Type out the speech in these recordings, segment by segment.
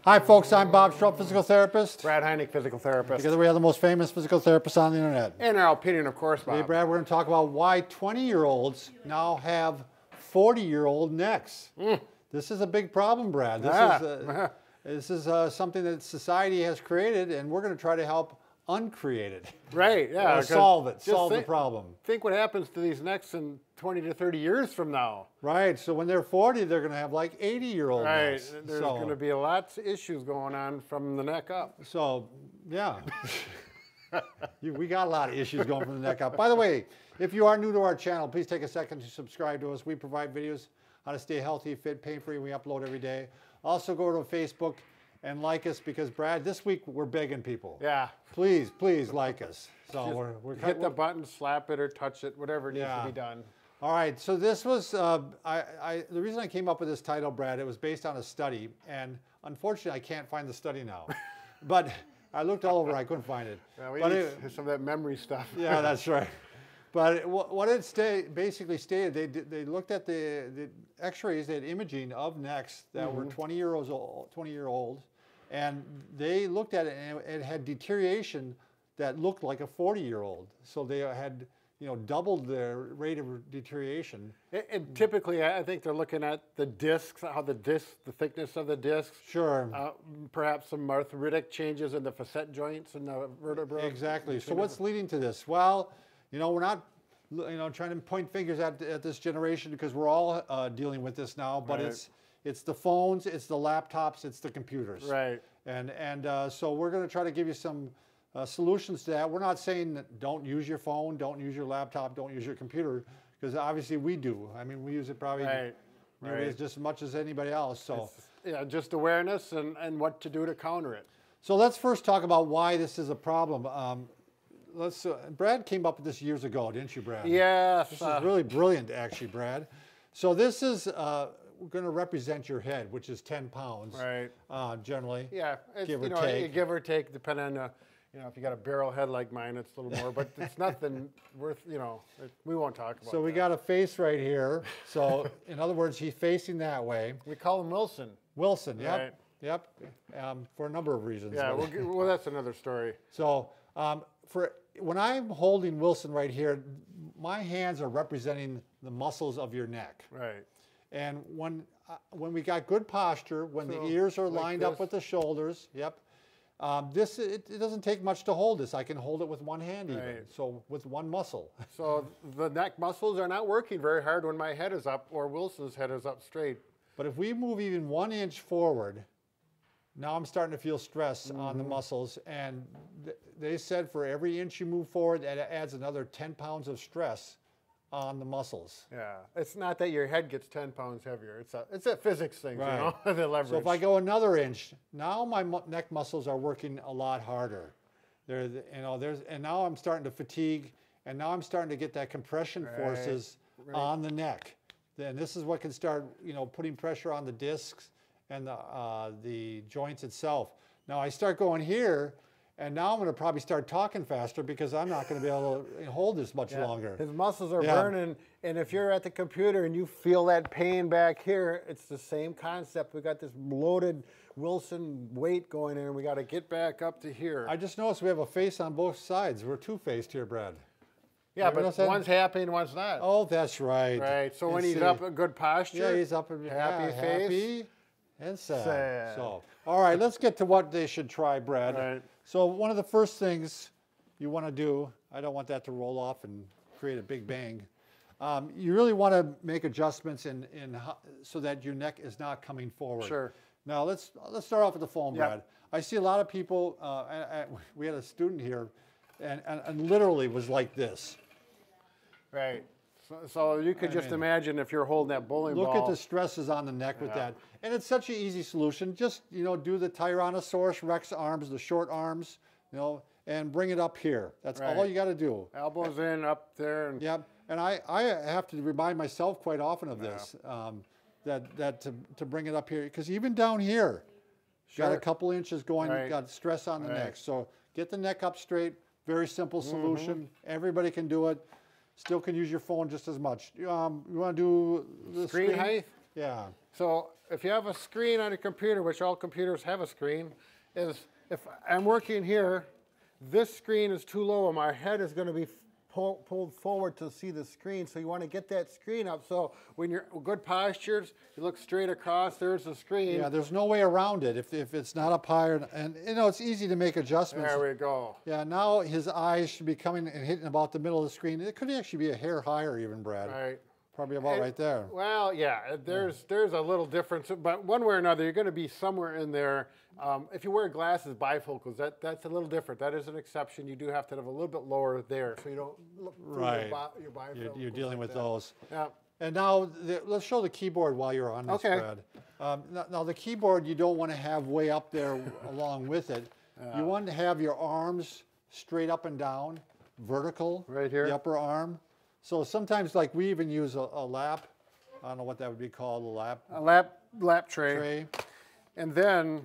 Hi folks, I'm Bob Schrupp, physical therapist. Brad Heineck, physical therapist. Together we are the most famous physical therapists on the internet. In our opinion, of course, Bob. Today, Brad, we're going to talk about why 20-year-olds now have 40-year-old necks. This is a big problem, Brad. This is something that society has created, and we're going to try to help uncreate it. Right, yeah. Solve the problem. Think what happens to these necks in 20 to 30 years from now. Right, so when they're 40, they're going to have like 80-year-old necks. Right, there's going to be lots of issues going on from the neck up. So, yeah. We got a lot of issues going from the neck up. By the way, if you are new to our channel, please take a second to subscribe to us. We provide videos how to stay healthy, fit, pain-free. We upload every day. Also go to Facebook and like us because, Brad, this week we're begging people. Yeah. Please, please like us. So we're hit the button, slap it or touch it, whatever needs to be done. All right, so this was, the reason I came up with this title, Brad, it was based on a study, and unfortunately I can't find the study now. But I looked all over, I couldn't find it. Yeah, we need some of that memory stuff. Yeah, that's right. But what it basically stated, they looked at the x-rays, they had imaging of necks that were 20 year old, and they looked at it and it had deterioration that looked like a 40-year-old. So they had, doubled their rate of deterioration. And typically, I think they're looking at the discs, the thickness of the discs. Sure. Perhaps some arthritic changes in the facet joints and the vertebrae. Exactly. So what's leading to this? Well, we're not, trying to point fingers at this generation because we're all dealing with this now. But it's the phones, it's the laptops, it's the computers. Right. And so we're going to try to give you some solutions to that. We're not saying that don't use your phone, don't use your laptop, don't use your computer, because obviously we do. I mean, we use it probably just as much as anybody else. So yeah, just awareness and what to do to counter it. So let's first talk about why this is a problem. Brad came up with this years ago, didn't you, Brad? Yes. This is really brilliant, actually, Brad. So this is going to represent your head, which is 10 pounds, generally. Yeah, give or take. Give or take, depending on, if you got a barrel head like mine, it's a little more, but it's nothing worth, we won't talk about So we got a face right here. So in other words, he's facing that way. We call him Wilson. Wilson, yep. Right. Yep, for a number of reasons. Yeah, well, that's another story. So when I'm holding Wilson right here, my hands are representing the muscles of your neck. Right. And when we got good posture, when the ears are lined up with the shoulders, it doesn't take much to hold this. I can hold it with one hand even, so with one muscle. So the neck muscles are not working very hard when my head is up or Wilson's head is up straight. But if we move even 1 inch forward, now I'm starting to feel stress on the muscles, and they said for every inch you move forward, that adds another 10 pounds of stress on the muscles. Yeah, it's not that your head gets 10 pounds heavier. It's a physics thing, the leverage. So if I go another inch, now my neck muscles are working a lot harder. And now I'm starting to fatigue, and now I'm starting to get that compression forces on the neck. Then this is what can start, putting pressure on the discs and the joints itself. Now I start going here, and now I'm going to probably start talking faster because I'm not going to be able to hold this much longer. His muscles are burning, and if you're at the computer and you feel that pain back here, it's the same concept. We got this loaded Wilson weight going in, and we got to get back up to here. I just noticed we have a face on both sides. We're two-faced here, Brad. Yeah, but one's happy and one's not. Oh, that's right. Right. So when he's up in good posture, he's up in happy face. Happy and sad. So, all right, let's get to what they should try, Brad. Right. So one of the first things you want to do, I don't want that to roll off and create a big bang. You really want to make adjustments so that your neck is not coming forward. Sure. Now let's start off with the phone, Brad. I see a lot of people. We had a student here, and literally was like this. Right. So you could just imagine if you're holding that bowling ball. Look at the stresses on the neck with that. And it's such an easy solution. Just, do the Tyrannosaurus Rex arms, the short arms, and bring it up here. That's all you got to do. Elbows in, up there. And and I have to remind myself quite often of this, to bring it up here. Because even down here, got a couple inches going, got stress on the neck. So get the neck up straight. Very simple solution. Everybody can do it. Still can use your phone just as much. You want to do the screen height? Yeah. So if you have a screen on your computer, which all computers have a screen, is if I'm working here, this screen is too low and my head is going to be pulled forward to see the screen. So you want to get that screen up. So when you're good postures, you look straight across, there's the screen. Yeah, there's no way around it if it's not up higher. And you know, it's easy to make adjustments. There we go. Yeah, now his eyes should be coming and hitting about the middle of the screen. It could actually be a hair higher even, Brad. Right. Probably about right there. Well, yeah, there's a little difference, but one way or another, you're going to be somewhere in there. If you wear glasses, bifocals, that's a little different. That is an exception. You do have to have a little bit lower there, so you don't look through your bifocals. You're dealing with those. Yeah. And now let's show the keyboard while you're on this, Okay. Brad. Now the keyboard you don't want to have way up there along with it. You want to have your arms straight up and down, vertical. Right here. The upper arm. So sometimes, like we even use a lap. I don't know what that would be called, A lap tray. tray. And then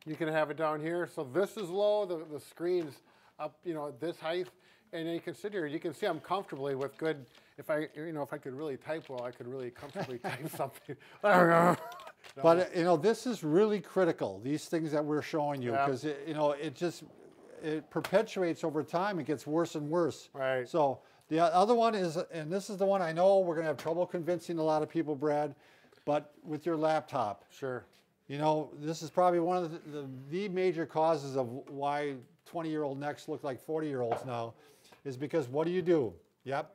you can have it down here. So this is low, the screen's up, you know, at this height. And then you can sit here, you can see I'm comfortably with good, if I could really type well, I could really comfortably type something. But you know, this is really critical, these things that we're showing you, because it perpetuates over time. It gets worse and worse. Right. So the other one is, and this is the one I know we're going to have trouble convincing a lot of people, Brad, but with your laptop. Sure. You know, this is probably one of the major causes of why 20-year-old necks look like 40-year-olds now, is because what do? Yep.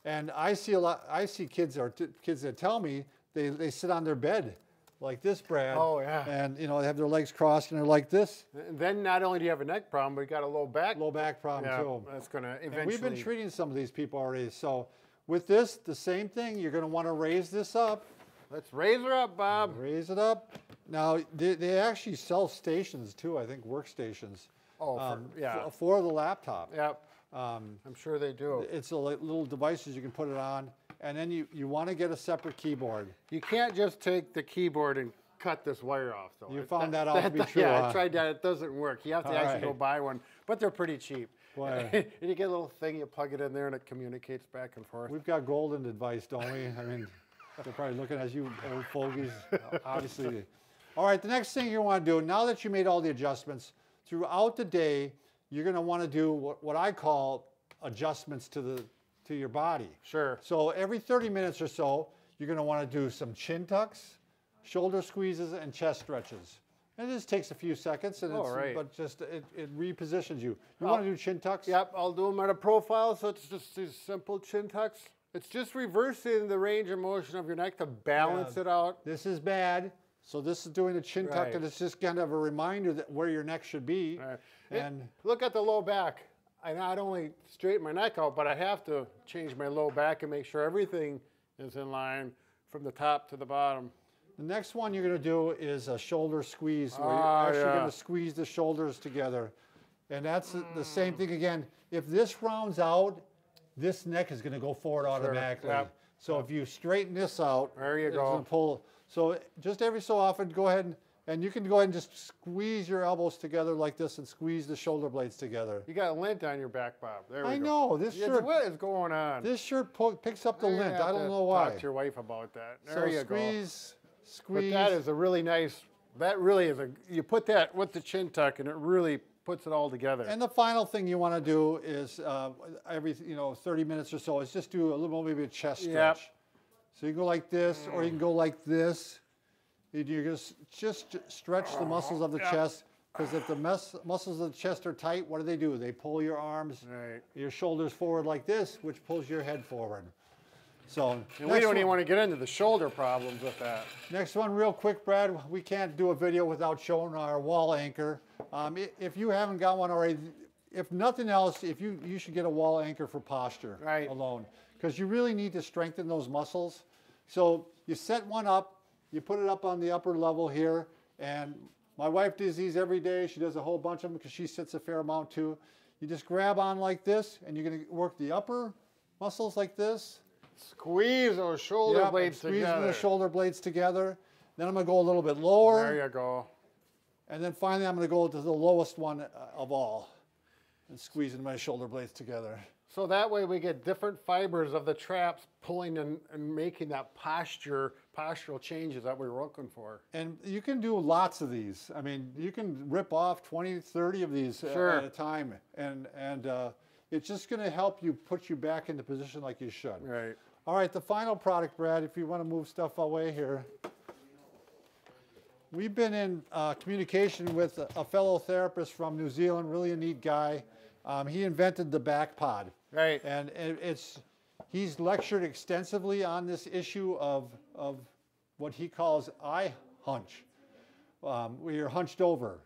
And I see kids that tell me they sit on their bed like this, Brad. Oh, yeah. And, you know, they have their legs crossed and they're like this. And then not only do you have a neck problem, but you got a low back. Low back problem, too. That's going to eventually. And we've been treating some of these people already. So with this, the same thing. You're going to want to raise this up. Let's raise her up, Bob. Raise it up. Now, they actually sell stations, too, I think, workstations. Oh, for the laptop. Yep. I'm sure they do. It's little devices you can put it on. And then you want to get a separate keyboard. You can't just take the keyboard and cut this wire off, though. You found that out to be true, Yeah, huh? I tried that. It doesn't work. You have to actually go buy one, but they're pretty cheap. Boy. And you get a little thing, you plug it in there, and it communicates back and forth. We've got golden advice, don't we? I mean, they're probably looking at you old fogies, obviously. All right, the next thing you want to do, now that you made all the adjustments, throughout the day, you're going to want to do what I call adjustments to your body. Sure. So every 30 minutes or so, you're going to want to do some chin tucks, shoulder squeezes, and chest stretches. And it just takes a few seconds, and but just it repositions you. You want to do chin tucks? Yep, I'll do them at a profile, so it's just these simple chin tucks. It's just reversing the range of motion of your neck to balance it out. This is bad. So this is doing a chin tuck, and it's just kind of a reminder that where your neck should be. Right. And look at the low back. I not only straighten my neck out, but I have to change my low back and make sure everything is in line from the top to the bottom. the next one you're going to do is a shoulder squeeze, where you're actually going to squeeze the shoulders together. And that's the same thing again. If this rounds out, this neck is going to go forward automatically. Yep. So if you straighten this out, there you it's go. going to pull. So just every so often, go ahead and you can go ahead and just squeeze your elbows together like this and squeeze the shoulder blades together. You got a lint on your back, Bob. There we go. I know. This shirt. What is going on? This shirt picks up the lint. I don't know why. Talk to your wife about that. There So you squeeze, go. squeeze. But that is a really nice, that really is you put that with the chin tuck and it really puts it all together. And the final thing you want to do is every 30 minutes or so is just do a little maybe a chest stretch. Yep. So you go like this, or you can go like this. You're just stretch the muscles of the chest, because if the muscles of the chest are tight, what do? They pull your arms, your shoulders forward like this, which pulls your head forward. So and we don't even want to get into the shoulder problems with that. Next one, real quick, Brad. We can't do a video without showing our wall anchor. If you haven't got one already, if nothing else, you should get a wall anchor for posture alone, because you really need to strengthen those muscles. So you set one up. You put it up on the upper level here, and my wife does these every day. She does a whole bunch of them because she sits a fair amount too. You just grab on like this, and you're going to work the upper muscles like this. Squeeze those shoulder blades together. Squeezing the shoulder blades together. Then I'm going to go a little bit lower. There you go. And then finally I'm going to go to the lowest one of all and squeezing my shoulder blades together. So that way we get different fibers of the traps pulling and making that posture postural changes that we were looking for. And you can do lots of these. I mean, you can rip off 20, 30 of these Sure. at a time, and it's just going to help you put you back into position like you should. Right. All right, the final product, Brad, if you want to move stuff away here. We've been in communication with a fellow therapist from New Zealand, really a neat guy. He invented the back pod. Right. And he's lectured extensively on this issue of what he calls eye hunch, where you're hunched over.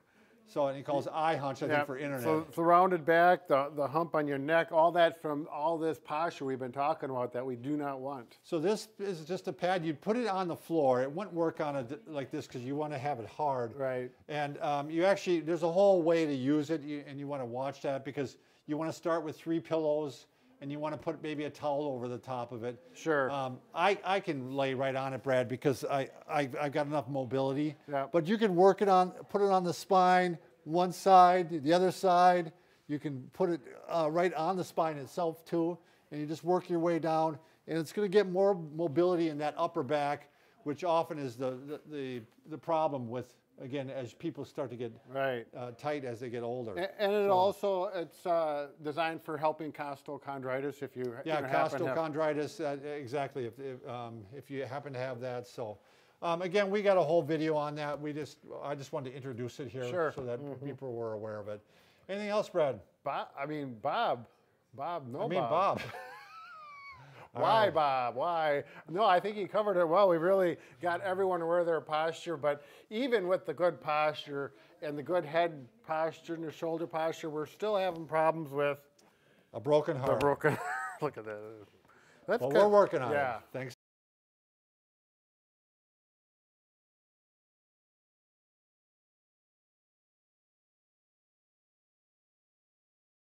So, and he calls eye hunch, I think, for internet. So the rounded back, the hump on your neck, all that from all this posture we've been talking about that we do not want. So this is just a pad. You'd put it on the floor. It wouldn't work on it like this because you want to have it hard. Right. And you actually, there's a whole way to use it, and you want to watch that because you want to start with 3 pillows, and you want to put maybe a towel over the top of it. Sure. I can lay right on it, Brad, because I've got enough mobility. Yeah. But you can work it on, put it on the spine, one side, the other side. You can put it right on the spine itself too, and you just work your way down, and it's going to get more mobility in that upper back, which often is the problem with, again, as people start to get Right. tight as they get older. And it also, it's designed for helping costochondritis if you Yeah, happen to have. costochondritis, exactly, if you happen to have that. So, again, we got a whole video on that. I just wanted to introduce it here Sure. so that people were aware of it. Anything else, Brad? Bob, Bob. Why, Bob? Why? No, I think he covered it well. We really got everyone aware of their posture, but even with the good posture and the good head posture and the shoulder posture, we're still having problems with A broken the heart. broken. Look at that. That's Well, good. we're working on it. Yeah. Thanks.